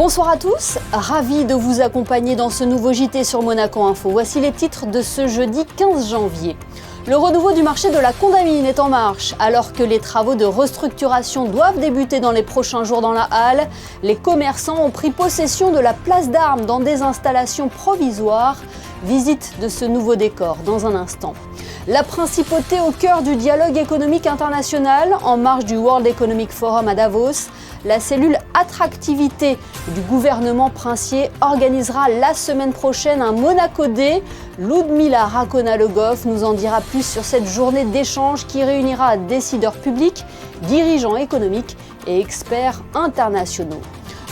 Bonsoir à tous, ravi de vous accompagner dans ce nouveau JT sur Monaco Info. Voici les titres de ce jeudi 15 janvier. Le renouveau du marché de la Condamine est en marche. Alors que les travaux de restructuration doivent débuter dans les prochains jours dans la halle, les commerçants ont pris possession de la place d'Armes dans des installations provisoires. Visite de ce nouveau décor dans un instant. La principauté au cœur du dialogue économique international, en marge du World Economic Forum à Davos. La cellule attractivité du gouvernement princier organisera la semaine prochaine un Monaco Day. Ludmila Rakona-Le Goff nous en dira plus sur cette journée d'échange qui réunira décideurs publics, dirigeants économiques et experts internationaux.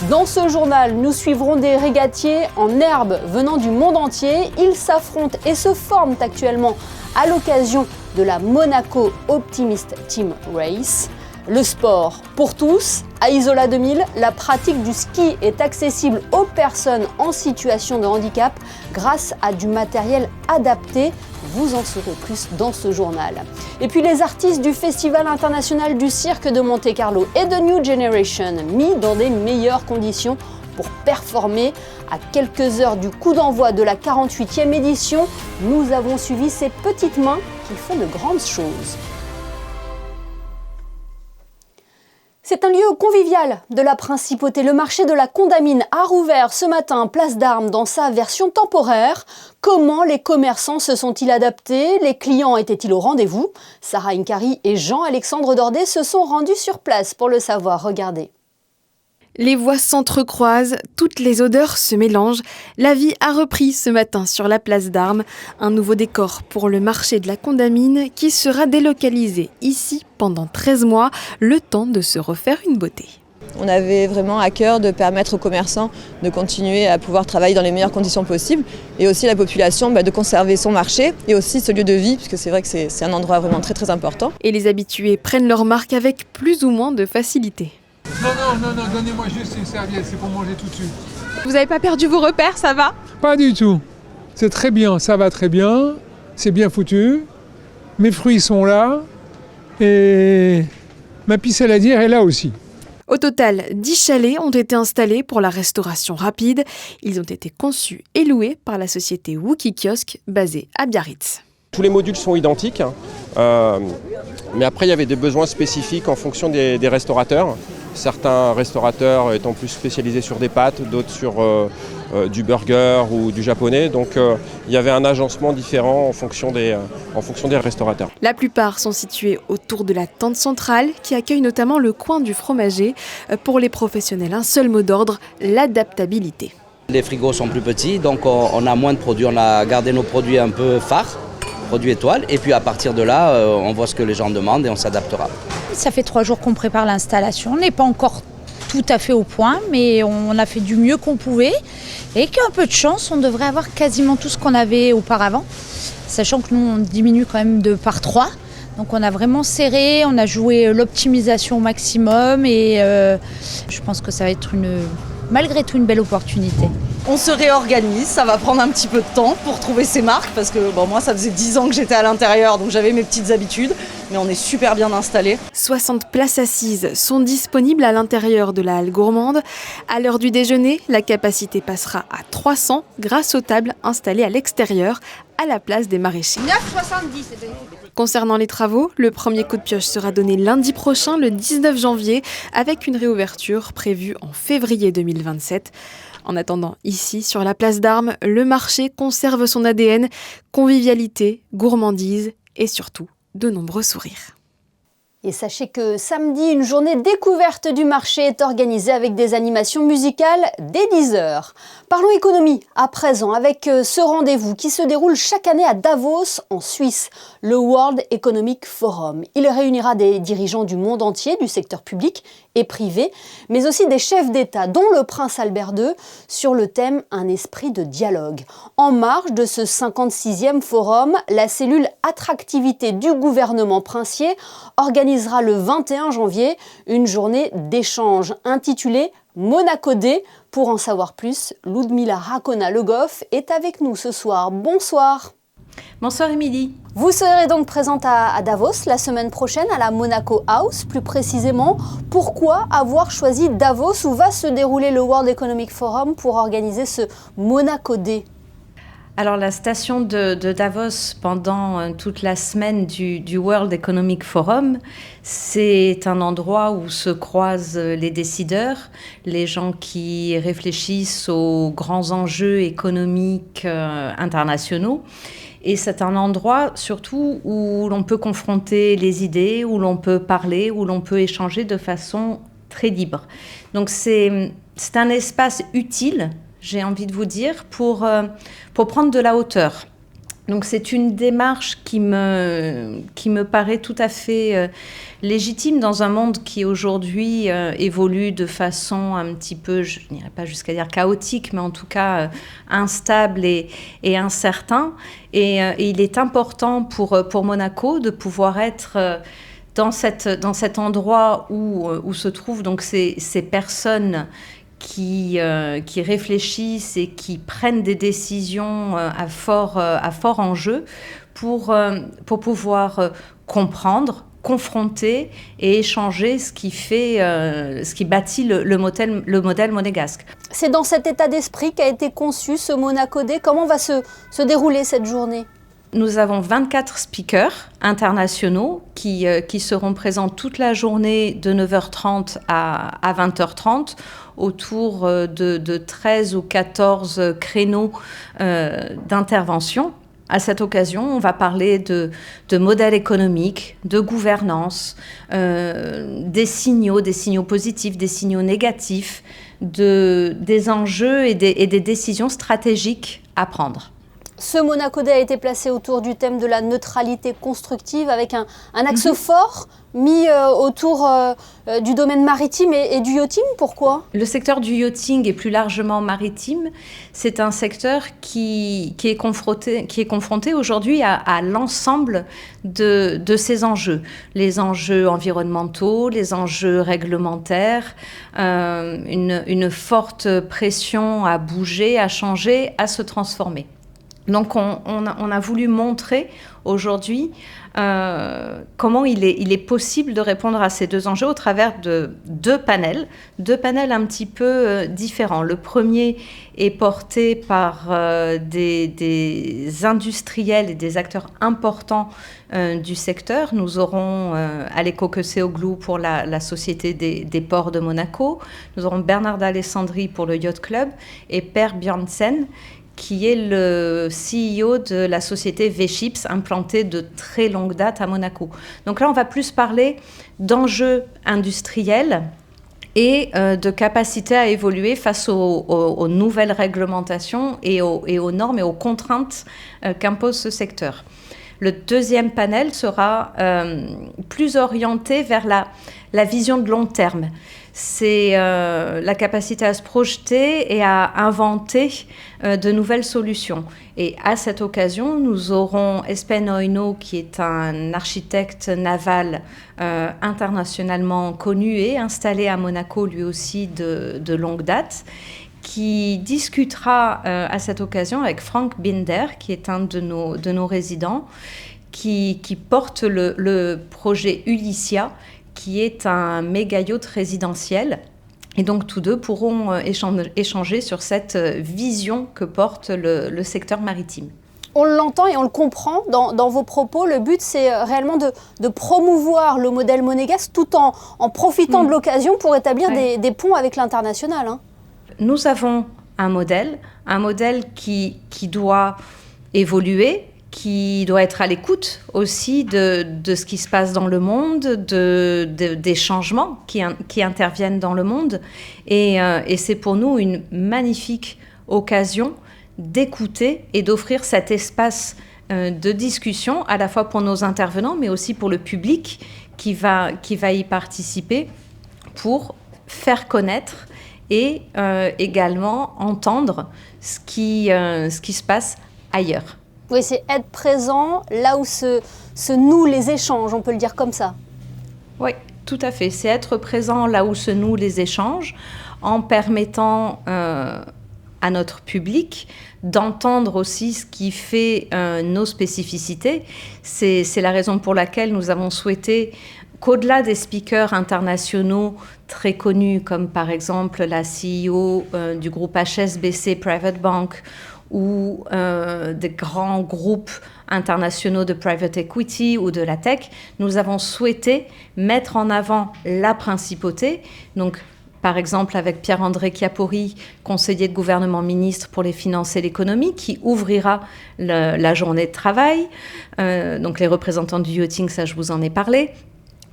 Dans ce journal, nous suivrons des régatiers en herbe venant du monde entier. Ils s'affrontent et se forment actuellement à l'occasion de la Monaco Optimist Team Race. Le sport pour tous. À Isola 2000, la pratique du ski est accessible aux personnes en situation de handicap grâce à du matériel adapté. Vous en saurez plus dans ce journal. Et puis les artistes du Festival international du cirque de Monte-Carlo et de New Generation mis dans des meilleures conditions pour performer. À quelques heures du coup d'envoi de la 48e édition, nous avons suivi ces petites mains qui font de grandes choses. C'est un lieu convivial de la principauté. Le marché de la Condamine a rouvert ce matin place d'Armes dans sa version temporaire. Comment les commerçants se sont-ils adaptés? Les clients étaient-ils au rendez-vous? Sarah Inkari et Jean-Alexandre Dordet se sont rendus sur place pour le savoir. Regardez. Les voix s'entrecroisent, toutes les odeurs se mélangent. La vie a repris ce matin sur la place d'Armes. Un nouveau décor pour le marché de la Condamine qui sera délocalisé ici pendant 13 mois, le temps de se refaire une beauté. On avait vraiment à cœur de permettre aux commerçants de continuer à pouvoir travailler dans les meilleures conditions possibles et aussi la population de conserver son marché et aussi ce lieu de vie, puisque c'est vrai que c'est un endroit vraiment très très important. Et les habitués prennent leur marque avec plus ou moins de facilité. Non, donnez-moi juste une serviette, c'est pour manger tout de suite. Vous n'avez pas perdu vos repères, ça va? Pas du tout. C'est très bien, ça va très bien. C'est bien foutu. Mes fruits sont là. Et ma pisse à ladière est là aussi. Au total, 10 chalets ont été installés pour la restauration rapide. Ils ont été conçus et loués par la société Wookie Kiosk, basée à Biarritz. Tous les modules sont identiques, mais après il y avait des besoins spécifiques en fonction des restaurateurs. Certains restaurateurs étant plus spécialisés sur des pâtes, d'autres sur du burger ou du japonais. Donc il y avait un agencement différent en fonction des restaurateurs. La plupart sont situés autour de la tente centrale qui accueille notamment le coin du fromager. Pour les professionnels, un seul mot d'ordre, l'adaptabilité. Les frigos sont plus petits, donc on a moins de produits. On a gardé nos produits un peu phares, produits étoiles, et puis à partir de là, on voit ce que les gens demandent et on s'adaptera. Ça fait 3 jours qu'on prépare l'installation. On n'est pas encore tout à fait au point, mais on a fait du mieux qu'on pouvait. Et qu'un peu de chance, on devrait avoir quasiment tout ce qu'on avait auparavant. Sachant que nous, on diminue quand même par 3. Donc on a vraiment serré, on a joué l'optimisation au maximum. Et je pense que ça va être malgré tout une belle opportunité. On se réorganise, ça va prendre un petit peu de temps pour trouver ses marques parce que moi ça faisait 10 ans que j'étais à l'intérieur donc j'avais mes petites habitudes mais on est super bien installés. 60 places assises sont disponibles à l'intérieur de la halle gourmande. À l'heure du déjeuner, la capacité passera à 300 grâce aux tables installées à l'extérieur à la place des maraîchers. 9,70. Concernant les travaux, le premier coup de pioche sera donné lundi prochain, le 19 janvier, avec une réouverture prévue en février 2027. En attendant, ici, sur la place d'Armes, le marché conserve son ADN, convivialité, gourmandise et surtout de nombreux sourires. Et sachez que samedi, une journée découverte du marché est organisée avec des animations musicales dès 10h. Parlons économie à présent avec ce rendez-vous qui se déroule chaque année à Davos en Suisse, le World Economic Forum. Il réunira des dirigeants du monde entier, du secteur public et privé, mais aussi des chefs d'État, dont le prince Albert II, sur le thème « Un esprit de dialogue ». En marge de ce 56e forum, la cellule attractivité du gouvernement princier organisera le 21 janvier une journée d'échange intitulée Monaco Day. Pour en savoir plus, Ludmila Rakona-Le Goff est avec nous ce soir. Bonsoir. Bonsoir Émilie. Vous serez donc présente à Davos la semaine prochaine à la Monaco House. Plus précisément, pourquoi avoir choisi Davos où va se dérouler le World Economic Forum pour organiser ce Monaco Day? Alors la station de Davos pendant toute la semaine du World Economic Forum, c'est un endroit où se croisent les décideurs, les gens qui réfléchissent aux grands enjeux économiques internationaux. Et c'est un endroit surtout où l'on peut confronter les idées, où l'on peut parler, où l'on peut échanger de façon très libre. Donc c'est un espace utile, j'ai envie de vous dire, pour prendre de la hauteur. Donc c'est une démarche qui me paraît tout à fait légitime dans un monde qui aujourd'hui évolue de façon un petit peu, je n'irai pas jusqu'à dire chaotique, mais en tout cas instable et incertain. Et il est important pour Monaco de pouvoir être dans cet endroit où se trouvent donc ces personnes qui réfléchissent et qui prennent des décisions à fort enjeu pour pouvoir comprendre, confronter et échanger ce qui bâtit le modèle monégasque. C'est dans cet état d'esprit qu'a été conçu ce Monaco Day. Comment va se dérouler cette journée ? Nous avons 24 speakers internationaux qui seront présents toute la journée de 9h30 à 20h30 autour de 13 ou 14 créneaux d'intervention. À cette occasion, on va parler de modèles économiques, de gouvernance, des signaux positifs, des signaux négatifs, des enjeux et des décisions stratégiques à prendre. Ce Monaco Day a été placé autour du thème de la neutralité constructive avec un axe fort mis autour du domaine maritime et du yachting. Pourquoi ? Le secteur du yachting et plus largement maritime, c'est un secteur qui est confronté aujourd'hui à l'ensemble de ces enjeux. Les enjeux environnementaux, les enjeux réglementaires, une forte pression à bouger, à changer, à se transformer. Donc on a voulu montrer aujourd'hui comment il est possible de répondre à ces deux enjeux au travers de deux panels un petit peu différents. Le premier est porté par des industriels et des acteurs importants du secteur. Nous aurons Aleko Kosciuszko pour la Société des ports de Monaco, nous aurons Bernard d'Alessandri pour le Yacht Club et Per Bjørnsen, qui est le CEO de la société V-Ships, implantée de très longue date à Monaco. Donc là, on va plus parler d'enjeux industriels et de capacité à évoluer face aux nouvelles réglementations et aux normes et aux contraintes qu'impose ce secteur. Le deuxième panel sera plus orienté vers la vision de long terme. C'est la capacité à se projeter et à inventer de nouvelles solutions. Et à cette occasion, nous aurons Espen Oino, qui est un architecte naval internationalement connu et installé à Monaco, lui aussi de longue date, qui discutera à cette occasion avec Frank Binder, qui est un de nos résidents, qui porte le projet Ulycia, qui est un méga yacht résidentiel. Et donc, tous deux pourront échanger sur cette vision que porte le secteur maritime. On l'entend et on le comprend dans vos propos. Le but, c'est réellement de promouvoir le modèle monégasque tout en profitant de l'occasion pour établir des ponts avec l'international. Hein. Nous avons un modèle qui doit évoluer, qui doit être à l'écoute aussi de ce qui se passe dans le monde, des changements qui interviennent dans le monde. Et c'est pour nous une magnifique occasion d'écouter et d'offrir cet espace de discussion, à la fois pour nos intervenants, mais aussi pour le public qui va y participer, pour faire connaître et également entendre ce qui se passe ailleurs. Oui, c'est être présent là où se nouent les échanges, on peut le dire comme ça. Oui, tout à fait. C'est être présent là où se nouent les échanges en permettant à notre public, d'entendre aussi ce qui fait nos spécificités. C'est la raison pour laquelle nous avons souhaité qu'au-delà des speakers internationaux très connus, comme par exemple la CEO du groupe HSBC Private Bank ou des grands groupes internationaux de private equity ou de la tech, nous avons souhaité mettre en avant la principauté. Donc, par exemple, avec Pierre-André Chiappori, conseiller de gouvernement ministre pour les finances et l'économie, qui ouvrira la journée de travail. Donc, les représentants du yachting, ça, je vous en ai parlé.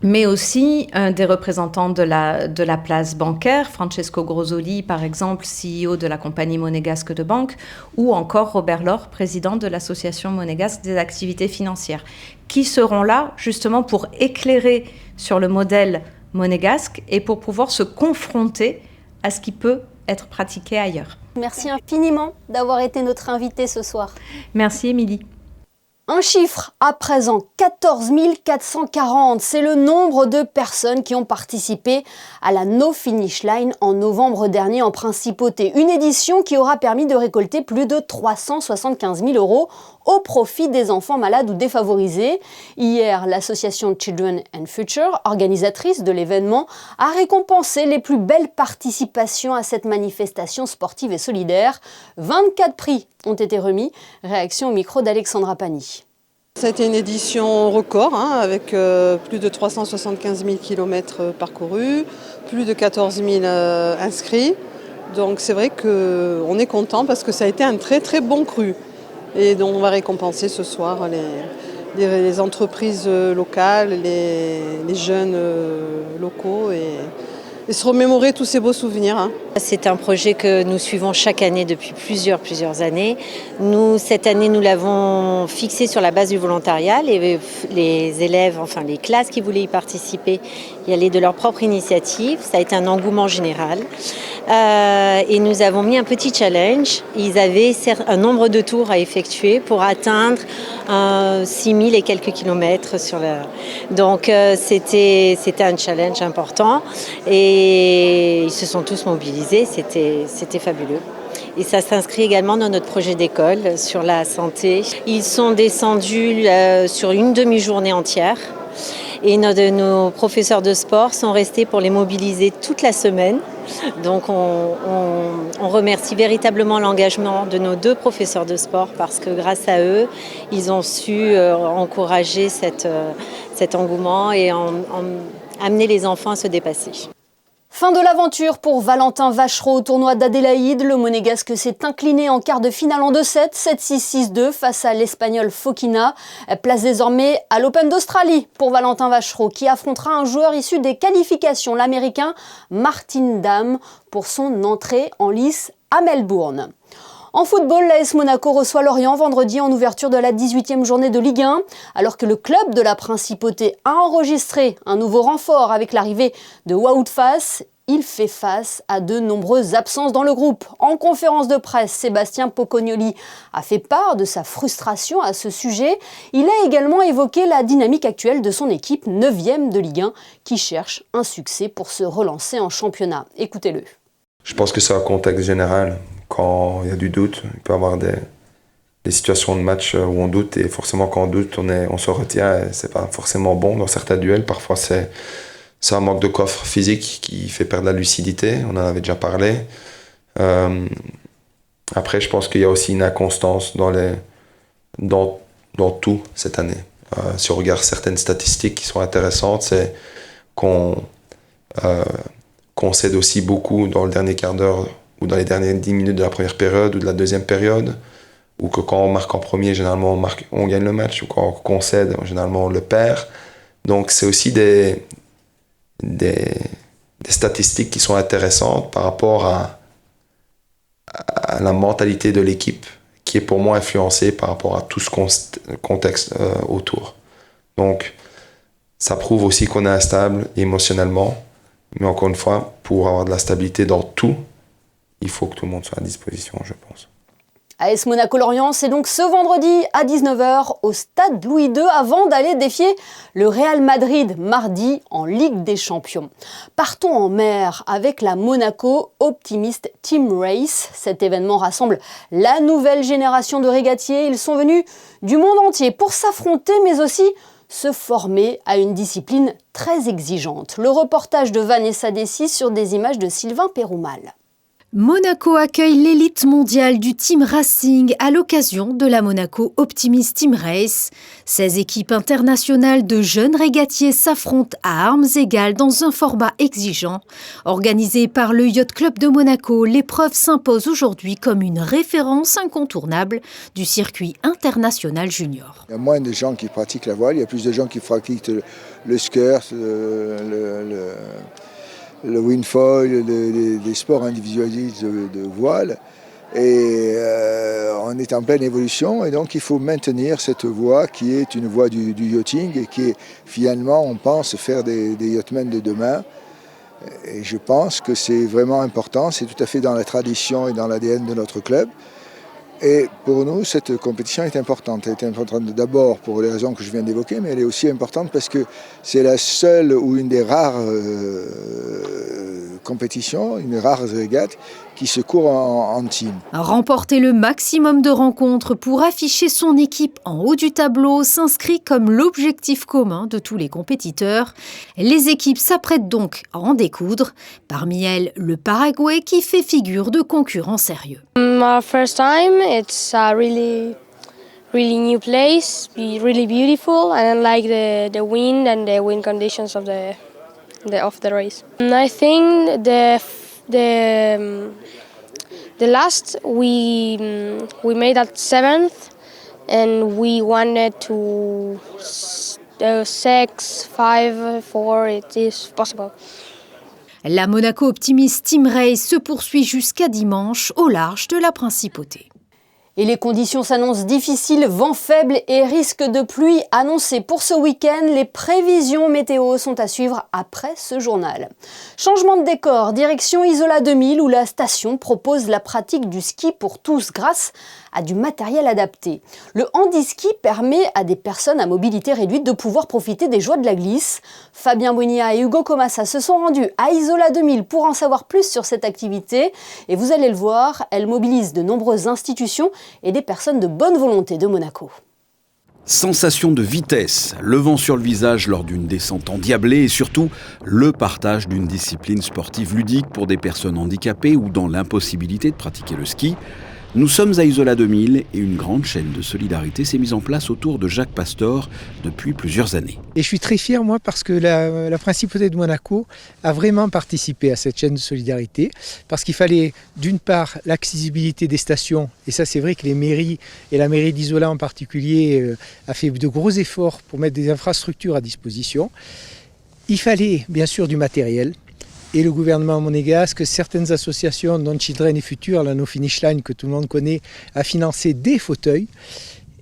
Mais aussi des représentants de la place bancaire, Francesco Grosoli, par exemple, CEO de la compagnie monégasque de banque, ou encore Robert Laure, président de l'association monégasque des activités financières, qui seront là justement pour éclairer sur le modèle monégasque et pour pouvoir se confronter à ce qui peut être pratiqué ailleurs. Merci infiniment d'avoir été notre invitée ce soir. Merci Émilie. Un chiffre à présent, 14 440, c'est le nombre de personnes qui ont participé à la No Finish Line en novembre dernier en Principauté. Une édition qui aura permis de récolter plus de 375 000 € au profit des enfants malades ou défavorisés. Hier, l'association Children and Future, organisatrice de l'événement, a récompensé les plus belles participations à cette manifestation sportive et solidaire. 24 prix ont été remis. Réaction au micro d'Alexandra Pani. Ça a été une édition record, avec plus de 375 000 km parcourus, plus de 14 000 inscrits. Donc c'est vrai qu'on est content parce que ça a été un très très bon cru. Et donc on va récompenser ce soir les entreprises locales, les jeunes locaux et se remémorer tous ces beaux souvenirs. C'est un projet que nous suivons chaque année depuis plusieurs années. Nous, cette année, nous l'avons fixé sur la base du volontariat. Les élèves, enfin les classes qui voulaient y participer, y allaient de leur propre initiative. Ça a été un engouement général. Et nous avons mis un petit challenge. Ils avaient un nombre de tours à effectuer pour atteindre 6 000 et quelques kilomètres sur la... Donc c'était un challenge important et ils se sont tous mobilisés, c'était fabuleux. Et ça s'inscrit également dans notre projet d'école sur la santé. Ils sont descendus sur une demi-journée entière. Et nos professeurs de sport sont restés pour les mobiliser toute la semaine. Donc on remercie véritablement l'engagement de nos 2 professeurs de sport parce que grâce à eux, ils ont su encourager cet engouement et amener les enfants à se dépasser. Fin de l'aventure pour Valentin Vachereau au tournoi d'Adélaïde. Le Monégasque s'est incliné en quart de finale en 2-7, 7-6, 6-2 face à l'Espagnol Fokina. Place désormais à l'Open d'Australie pour Valentin Vachereau qui affrontera un joueur issu des qualifications, l'Américain Martin Damm, pour son entrée en lice à Melbourne. En football, l'AS Monaco reçoit Lorient vendredi en ouverture de la 18e journée de Ligue 1. Alors que le club de la Principauté a enregistré un nouveau renfort avec l'arrivée de Wout Fass, il fait face à de nombreuses absences dans le groupe. En conférence de presse, Sébastien Pocognoli a fait part de sa frustration à ce sujet. Il a également évoqué la dynamique actuelle de son équipe 9e de Ligue 1 qui cherche un succès pour se relancer en championnat. Écoutez-le. Je pense que c'est un contexte général. Quand il y a du doute, il peut y avoir des situations de match où on doute et forcément quand on doute, on se retient et c'est pas forcément bon dans certains duels. Parfois c'est un manque de coffre physique qui fait perdre la lucidité, on en avait déjà parlé. Après je pense qu'il y a aussi une inconstance dans tout cette année. Si on regarde certaines statistiques qui sont intéressantes, c'est qu'on cède aussi beaucoup dans le dernier quart d'heure ou dans les dernières 10 minutes de la première période ou de la deuxième période, ou que quand on marque en premier, généralement on gagne le match, ou quand on concède, généralement on le perd. Donc c'est aussi des statistiques qui sont intéressantes par rapport à la mentalité de l'équipe, qui est pour moi influencée par rapport à tout ce contexte autour. Donc ça prouve aussi qu'on est instable émotionnellement, mais encore une fois, pour avoir de la stabilité dans tout, il faut que tout le monde soit à disposition, je pense. AS Monaco-Lorient, c'est donc ce vendredi à 19h au stade Louis II avant d'aller défier le Real Madrid mardi en Ligue des Champions. Partons en mer avec la Monaco Optimist Team Race. Cet événement rassemble la nouvelle génération de régatiers. Ils sont venus du monde entier pour s'affronter mais aussi se former à une discipline très exigeante. Le reportage de Vanessa Dessy sur des images de Sylvain Péroumal. Monaco accueille l'élite mondiale du team racing à l'occasion de la Monaco Optimist Team Race. 16 équipes internationales de jeunes régatiers s'affrontent à armes égales dans un format exigeant. Organisée par le Yacht Club de Monaco, l'épreuve s'impose aujourd'hui comme une référence incontournable du circuit international junior. Il y a moins de gens qui pratiquent la voile, il y a plus de gens qui pratiquent le skirt, le windfoil, les sports individualistes de voile. Et on est en pleine évolution et donc il faut maintenir cette voie qui est une voie du yachting et qui est finalement, on pense, faire des yachtmen de demain. Et je pense que c'est vraiment important, c'est tout à fait dans la tradition et dans l'ADN de notre club. Et pour nous, cette compétition est importante. Elle est importante d'abord pour les raisons que je viens d'évoquer, mais elle est aussi importante parce que c'est la seule ou une des rares compétitions, une rare régate qui se court en team. Remporter le maximum de rencontres pour afficher son équipe en haut du tableau s'inscrit comme l'objectif commun de tous les compétiteurs. Les équipes s'apprêtent donc à en découdre. Parmi elles, le Paraguay qui fait figure de concurrent sérieux. My first time, it's a really new place, really beautiful, and I like the wind and the wind conditions of the race. And I think the last we made at 7th, and we wanted to 6, 5, 4. It is possible. La Monaco Optimist Team Race se poursuit jusqu'à dimanche au large de la Principauté. Et les conditions s'annoncent difficiles, vent faible et risque de pluie annoncé pour ce week-end. Les prévisions météo sont à suivre après ce journal. Changement de décor, direction Isola 2000 où la station propose la pratique du ski pour tous grâce à du matériel adapté. Le handiski permet à des personnes à mobilité réduite de pouvoir profiter des joies de la glisse. Fabien Bonilla et Hugo Comassa se sont rendus à Isola 2000 pour en savoir plus sur cette activité. Et vous allez le voir, elle mobilise de nombreuses institutions et des personnes de bonne volonté de Monaco. Sensation de vitesse, le vent sur le visage lors d'une descente endiablée et surtout le partage d'une discipline sportive ludique pour des personnes handicapées ou dans l'impossibilité de pratiquer le ski. Nous sommes à Isola 2000 et une grande chaîne de solidarité s'est mise en place autour de Jacques Pastor depuis plusieurs années. Et je suis très fier, moi, parce que la Principauté de Monaco a vraiment participé à cette chaîne de solidarité, parce qu'il fallait, d'une part, l'accessibilité des stations, et ça c'est vrai que les mairies, et la mairie d'Isola en particulier, a fait de gros efforts pour mettre des infrastructures à disposition. Il fallait, bien sûr, du matériel. Et le gouvernement monégasque, certaines associations, dont Children et Futur, la No Finish Line que tout le monde connaît, a financé des fauteuils.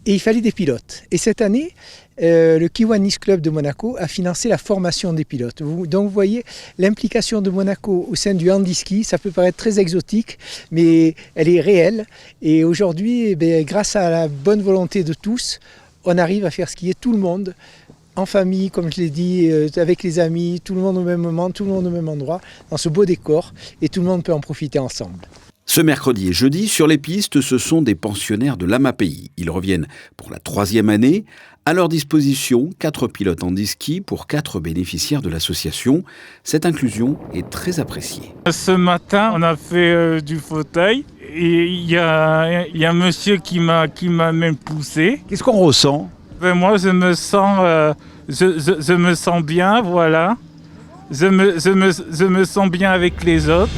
Et il fallait des pilotes. Et cette année, le Kiwanis Club de Monaco a financé la formation des pilotes. Donc vous voyez, l'implication de Monaco au sein du handiski, ça peut paraître très exotique, mais elle est réelle. Et aujourd'hui, grâce à la bonne volonté de tous, on arrive à faire skier tout le monde, en famille, comme je l'ai dit, avec les amis, tout le monde au même moment, tout le monde au même endroit, dans ce beau décor, et tout le monde peut en profiter ensemble. Ce mercredi et jeudi, sur les pistes, ce sont des pensionnaires de l'AMAPI. Ils reviennent pour la 3e année. À leur disposition, 4 pilotes handiski pour 4 bénéficiaires de l'association. Cette inclusion est très appréciée. Ce matin, on a fait du fauteuil et il y a un monsieur qui m'a même poussé. Qu'est-ce qu'on ressent ? Moi, je me sens bien, voilà. Je me sens bien avec les autres.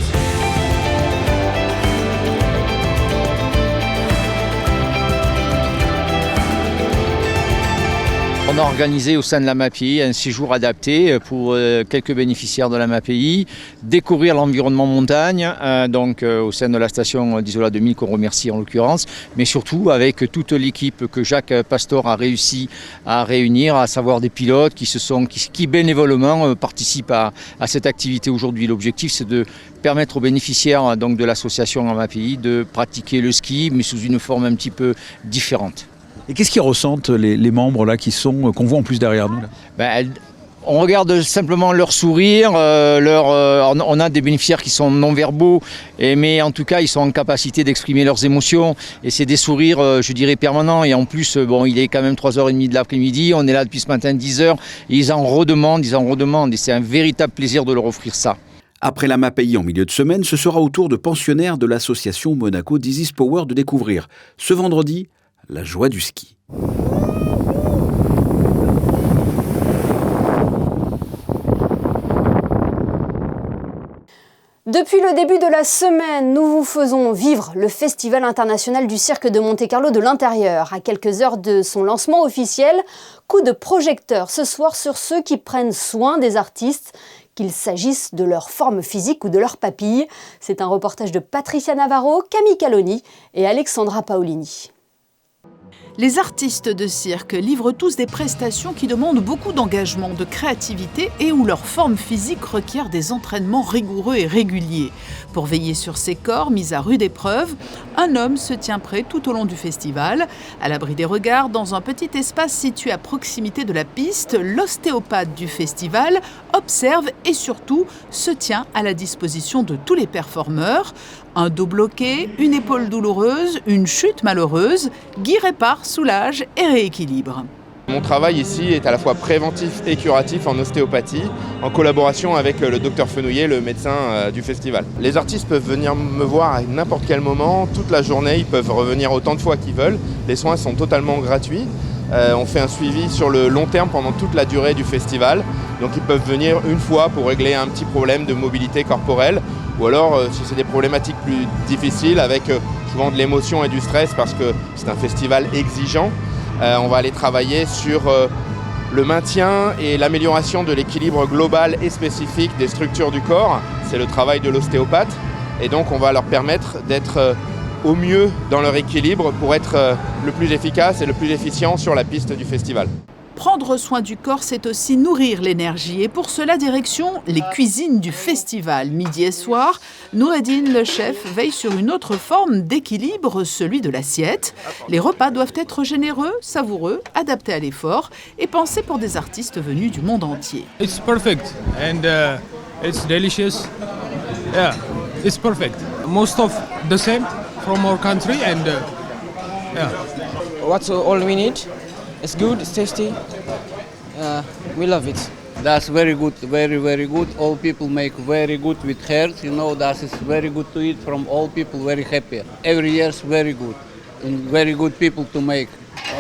On a organisé au sein de la MAPI un séjour adapté pour quelques bénéficiaires de la MAPI, découvrir l'environnement montagne, au sein de la station d'Isola 2000 qu'on remercie en l'occurrence, mais surtout avec toute l'équipe que Jacques Pastor a réussi à réunir, à savoir des pilotes qui bénévolement participent à cette activité aujourd'hui. L'objectif, c'est de permettre aux bénéficiaires de l'association MAPI de pratiquer le ski, mais sous une forme un petit peu différente. Et qu'est-ce qu'ils ressentent les membres là qu'on voit en plus derrière nous là? On regarde simplement leur sourire, on a des bénéficiaires qui sont non-verbaux, mais en tout cas ils sont en capacité d'exprimer leurs émotions et c'est des sourires, je dirais, permanents. Et en plus, il est quand même 3h30 de l'après-midi, on est là depuis ce matin 10h, et ils en redemandent, et c'est un véritable plaisir de leur offrir ça. Après la MAPI en milieu de semaine, ce sera au tour de pensionnaires de l'association Monaco Dizzy's Power de découvrir ce vendredi la joie du ski. Depuis le début de la semaine, nous vous faisons vivre le Festival international du cirque de Monte-Carlo de l'intérieur. À quelques heures de son lancement officiel, coup de projecteur ce soir sur ceux qui prennent soin des artistes, qu'il s'agisse de leur forme physique ou de leur papille. C'est un reportage de Patricia Navarro, Camille Caloni et Alexandra Paolini. Les artistes de cirque livrent tous des prestations qui demandent beaucoup d'engagement, de créativité et où leur forme physique requiert des entraînements rigoureux et réguliers. Pour veiller sur ces corps mis à rude épreuve, un homme se tient prêt tout au long du festival. À l'abri des regards, dans un petit espace situé à proximité de la piste, l'ostéopathe du festival observe et surtout se tient à la disposition de tous les performeurs. Un dos bloqué, une épaule douloureuse, une chute malheureuse, Guy répare, soulage et rééquilibre. Mon travail ici est à la fois préventif et curatif en ostéopathie, en collaboration avec le docteur Fenouillet, le médecin du festival. Les artistes peuvent venir me voir à n'importe quel moment, toute la journée, ils peuvent revenir autant de fois qu'ils veulent. Les soins sont totalement gratuits. On fait un suivi sur le long terme pendant toute la durée du festival. Donc ils peuvent venir une fois pour régler un petit problème de mobilité corporelle, ou alors si c'est des problématiques plus difficiles avec souvent de l'émotion et du stress parce que c'est un festival exigeant. On va aller travailler sur le maintien et l'amélioration de l'équilibre global et spécifique des structures du corps. C'est le travail de l'ostéopathe et donc on va leur permettre d'être au mieux dans leur équilibre pour être le plus efficace et le plus efficient sur la piste du festival. Prendre soin du corps, c'est aussi nourrir l'énergie. Et pour cela, direction les cuisines du festival. Midi et soir, Noureddine, le chef, veille sur une autre forme d'équilibre, celui de l'assiette. Les repas doivent être généreux, savoureux, adaptés à l'effort et pensés pour des artistes venus du monde entier. It's perfect and it's delicious. Yeah, it's perfect. Most of the same from our country and yeah. What's all we need? It's good, it's tasty. We love it. That's very good, very, very good. All people make very good with heart. You know, that is very good to eat from all people, very happy. Every year is very good. And very good people to make.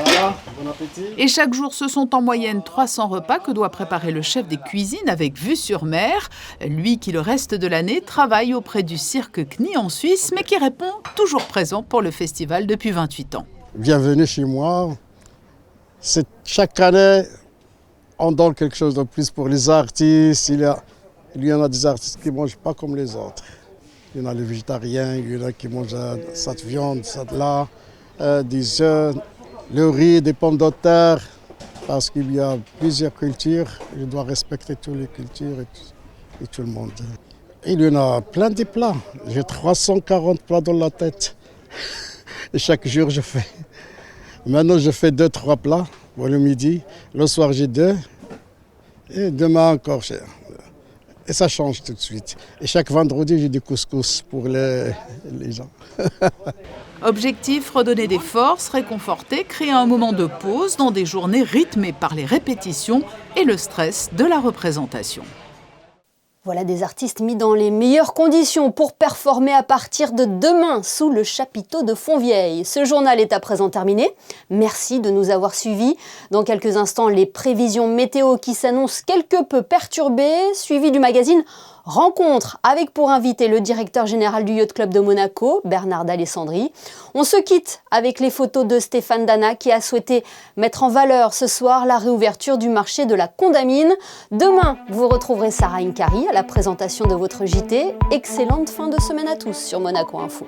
Voilà, bon appétit. Et chaque jour, ce sont en moyenne 300 repas que doit préparer le chef des cuisines avec vue sur mer. Lui qui, le reste de l'année, travaille auprès du cirque CNI en Suisse, mais qui répond toujours présent pour le festival depuis 28 ans. Bienvenue chez moi. Chaque année, on donne quelque chose de plus pour les artistes. Il y en a des artistes qui ne mangent pas comme les autres. Il y en a les végétariens, il y en a qui mangent cette viande, cette là, des œufs, le riz, des pommes de terre. Parce qu'il y a plusieurs cultures, je dois respecter toutes les cultures et tout le monde. Il y en a plein de plats. J'ai 340 plats dans la tête. Et chaque jour, je fais. Maintenant, je fais 2-3 plats pour le midi. Le soir, j'ai 2. Et demain, encore. Et ça change tout de suite. Et chaque vendredi, j'ai des couscous pour les gens. Objectif, redonner des forces, réconforter, créer un moment de pause dans des journées rythmées par les répétitions et le stress de la représentation. Voilà des artistes mis dans les meilleures conditions pour performer à partir de demain sous le chapiteau de Fontvieille. Ce journal est à présent terminé. Merci de nous avoir suivis. Dans quelques instants, les prévisions météo qui s'annoncent quelque peu perturbées, suivies du magazine Rencontre avec pour invité le directeur général du Yacht Club de Monaco, Bernard d'Alessandri. On se quitte avec les photos de Stéphane Dana qui a souhaité mettre en valeur ce soir la réouverture du marché de la Condamine. Demain, vous retrouverez Sarah Inkari à la présentation de votre JT. Excellente fin de semaine à tous sur Monaco Info.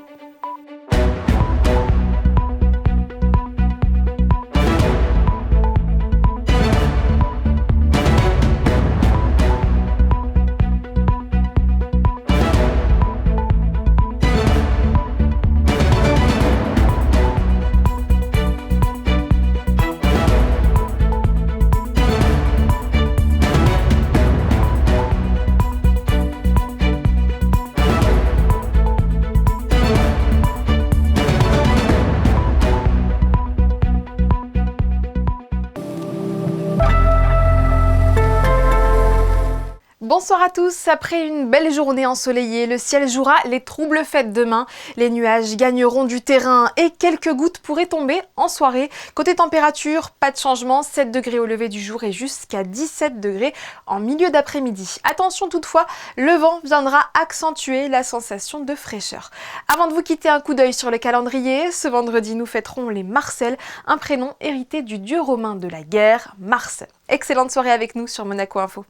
Bonsoir à tous, après une belle journée ensoleillée, le ciel jouera les troubles fêtes demain. Les nuages gagneront du terrain et quelques gouttes pourraient tomber en soirée. Côté température, pas de changement, 7 degrés au lever du jour et jusqu'à 17 degrés en milieu d'après-midi. Attention toutefois, le vent viendra accentuer la sensation de fraîcheur. Avant de vous quitter, un coup d'œil sur le calendrier. Ce vendredi, nous fêterons les Marcel, un prénom hérité du dieu romain de la guerre, Mars. Excellente soirée avec nous sur Monaco Info.